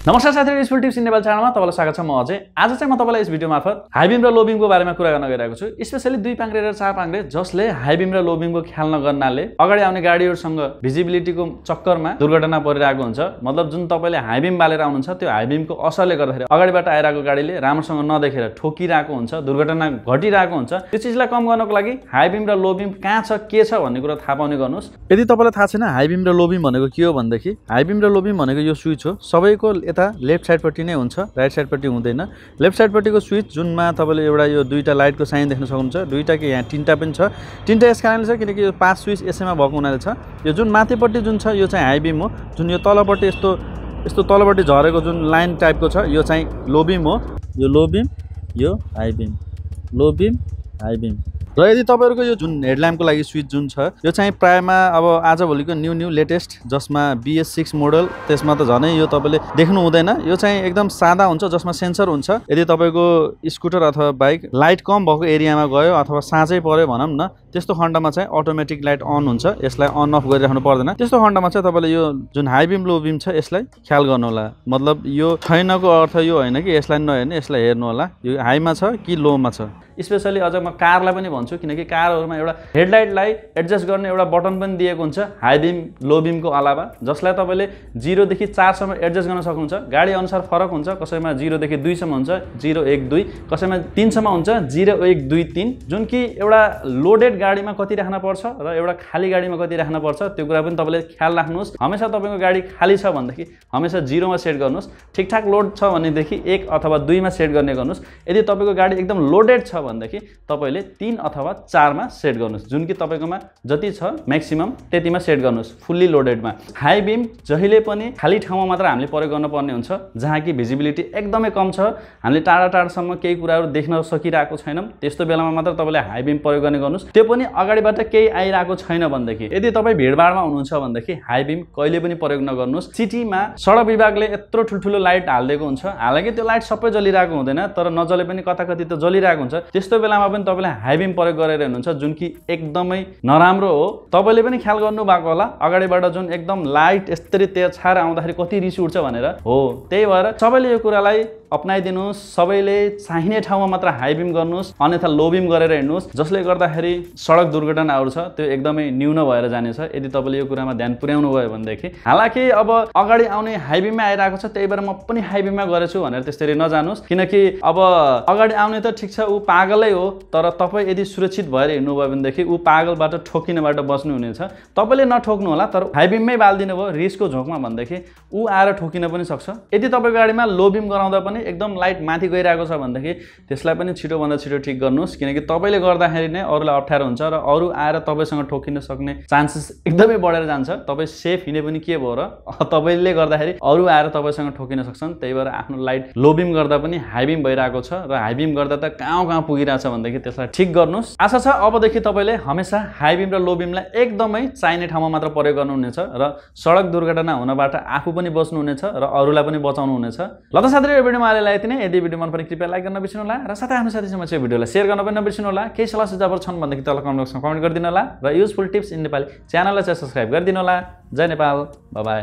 नमस्कार साथीहरु, useful tips in Nepal च्यानलमा तपाईलाई स्वागत छ। म अझै आज चाहिँ म तपाईलाई यस भिडियो मार्फत हाई बिम र लो बिमको बारेमा कुरा गर्न गइरहेको छु। स्पेशली दुई पाङ्ग्रे र चार पाङ्ग्रे जसले हाई बिम र लो बिमको ख्याल नगर्नाले अगाडि आउने गाडीहरुसँग भिजिबिलिटीको चक्करमा दुर्घटना परिरहेको हुन्छ। मतलब जुन तपाईले हाई बिम बालेर आउनुहुन्छ त्यो हाई बिमको असरले गर्दाखेरि अगाडिबाट आइरहेको गाडीले राम्रोसँग नदेखेर ठोकिरहेको हुन्छ, दुर्घटना घटिरहेको हुन्छ। त्यो चीजलाई कम गर्नको लागि हाई बिम र लो बिम कहाँ छ, के छ भन्ने कुरा थाहा पाउने गर्नुस्। यदि तपाईलाई थाहा छैन हाई बिम र लो बिम भनेको के हो भनेदेखि हाई बिम र लो बिम भनेको यो स्विच हो। सबैको यता लेफ्ट साइडपट्टि नै हुन्छ, राइट साइडपट्टि हुँदैन। लेफ्ट साइडपट्टिको स्विच जुनमा तपाईले एउटा यो दुईटा लाइटको साइन देख्न सक्नुहुन्छ, दुईटा कि यहाँ तीनटा पनि छ। तीनटा यस कारणले छ किनकि यो 5 स्विच यसैमा भएको हुनाले छ। यो जुन माथिपट्टि जुन छ यो चाहिँ हाई बिम हो, जुन यो तलपट्टि यस्तो तलपट्टि झरेको जुन लाइन टाइपको छ यो चाहिँ लो बिम हो। यो लो बिम, यो हाई बिम, लो बिम, हाई बिम। र यदि तपाईहरुको यो जुन हेडल्याम्पको लागि स्विच जुन छ यो चाहिँ प्रायमा अब आजभोलिको न्यू लेटेस्ट जसमा BS6 मोडल त्यसमा त झनै यो तपाईले देख्नु हुँदैन। यो चाहिँ एकदम सादा हुन्छ जसमा सेन्सर हुन्छ। यदि तपाईको स्कुटर अथवा बाइक लाइट कम भएको एरियामा गयो अथवा साँझै पर्यो भनौं न, त्यस्तो खण्डमा चाहिँ अटोमेटिक लाइट अन हुन्छ, यसलाई अन अफ गरिराख्नु पर्दैन। त्यस्तो खण्डमा चाहिँ तपाईले यो जुन हाई बिम लो बिम छ यसलाई ख्याल गर्नु होला। मतलब यो छैनको अर्थ यो हैन कि यसलाई नहेर्ने, यसलाई हेर्नु होला यो हाईमा छ कि लोमा छ। स्पेशली अझ म कारलाई पनि भन्छु किनकि कारहरुमा एउटा हेडलाइटलाई एडजस्ट गर्ने एउटा बटन पनि दिएको हुन्छ हाई बिम लो बिमको अलावा, जसलाई तपाईले 0 देखि 4 सम्म एडजस्ट गर्न सक्नुहुन्छ। गाडी अनुसार फरक हुन्छ, कसैमा 0 देखि 2 सम्म हुन्छ, 0 1 2, कसैमा 3 सम्म हुन्छ, 0 1 2 3। जुन कि एउटा लोडेड गाडीमा कति राख्न पर्छ र एउटा खाली गाडीमा कति राख्न पर्छ त्यो कुरा पनि तपाईले ख्याल राख्नुस्। हमेशा तपाईको गाडी खाली छ भनेदेखि हमेशा 0 मा सेट गर्नुस्। ठीकठाक लोड छ भनेदेखि 1 अथवा 2 मा सेट गर्ने गर्नुस्। यदि तपाईको गाडी एकदम लोडेड छ भनेदेखि तपाईले 3 अथवा 4 मा सेट गर्नुस्। जुन कि तपाईकोमा जति छ म्याक्सिमम त्यतिमा सेट गर्नुस् फुल्ली लोडेडमा। हाई बिम जहिले पनि खाली ठाउँमा मात्र हामीले प्रयोग गर्नुपर्ने हुन्छ जहाँ कि भिजिबिलिटी एकदमै कम छ, हामीले टाढासम्म केही कुराहरु देख्न सकिरहेको छैनौं, त्यस्तो बेलामा मात्र तपाईले हाई बिम प्रयोग गर्ने गर्नुस्। त्यो पनि अगाडिबाट केही आइरहेको छैन भनेदेखि। यदि तपाई भिडभाडमा हुनुहुन्छ भनेदेखि हाई बिम कहिले पनि प्रयोग नगर्नुस्। सिटीमा सडक विभागले यत्रो ठुलठुलो लाइट हाल्दिएको हुन्छ, हालाकि त्यो लाइट सबै जलिरहेको हुँदैन तर नजले पनि कताकति त जलिरहेको हुन्छ। त्यस्तो बेलामा पनि तपाईले हाई बिम प्रयोग गरेर हुनुहुन्छ जुन कि एकदमै नराम्रो हो। तपाईले पनि ख्याल गर्नु भएको होला अगाडिबाट जुन एकदम लाइट यस्तरी तेज छाएर आउँदाखेरि कति रिस उठ्छ भनेर हो। त्यही भएर सबैले यो कुरालाई अपनाइदिनुस्, सबैले चाहिने ठाउँमा मात्र हाई बिम गर्नुस्, अन्यथा लो बिम गरेर हिँड्नुस्, जसले गर्दाखेरि सडक दुर्घटनाहरू छ त्यो एकदमै न्यून भएर जानेछ यदि तपाईले यो कुरामा ध्यान पुर्याउनु भयो भनेदेखि। हालाकि अब अगाडि आउने हाई बिममा आइरहेको छ त्यही भएर म पनि हाई बिममा गरेछु भनेर त्यसरी नजानुस्, किनकि अब अगाडि आउने त ठीक छ उ पागलै हो तर तपाई यदि सुरक्षित भएर हिँड्नु भयो भनेदेखि उ पागलबाट ठोकिनबाट बच्नु हुनेछ। तपाईले नठोक्नु होला तर हाई बिममै बाल्दिनु भयो रिसको झोकमा भनेदेखि उ आएर ठोकिन पनि सक्छ। यदि तपाईको गाडीमा लो बिम गराउँदा पनि एकदम लाइट माथि गइरहेको छ भनेदेखि त्यसलाई पनि छिटोभन्दा छिटो ठीक गर्नुस्, किनकि तपाईले गर्दाखेरि नै अरूलाई अप्ठ्यारो हुन्छ र अरू आएर तपाईसँग ठोकिन सक्ने चान्सेस एकदमै बढेर जान्छ। तपाई सेफ हिँडे पनि के भयो र तपाईले गर्दाखेरि अरू आएर तपाईसँग ठोकिन सक्छन्। त्यही भएर आफ्नो लाइट लो बिम गर्दा पनि हाई बिम भइरहेको छ र हाई बिम गर्दा त कहाँ पुगिरहेछ भनेदेखि त्यसलाई ठीक गर्नुस्। आशा छ अबदेखि तपाईले हमेशा हाई बिम र लो बिमलाई एकदमै चाहिने ठाउँमा मात्र प्रयोग गर्नुहुनेछ र सडक दुर्घटना हुनबाट आफू पनि बच्नुहुनेछ र अरूलाई पनि बचाउनु हुनेछ। ल त साथीहरु, यो भिडियोमा अहिले यति नै। यदि भिडियो मन परे कृपया लाइक गर्न नबिर्सनु होला र साथै आफ्नो साथीसँग चाहिँ भिडियोलाई शेयर गर्न पनि नबिर्सनु होला। केही सल्लाह सुझावहरु छन् भनेदेखि तल कमेन्ट बक्समा कमेन्ट गरिदिनु होला र युजफुल टिप्स इन नेपाली च्यानललाई चाहिँ सब्स्क्राइब गरिदिनु होला। जय नेपाल, बाइ बाइ।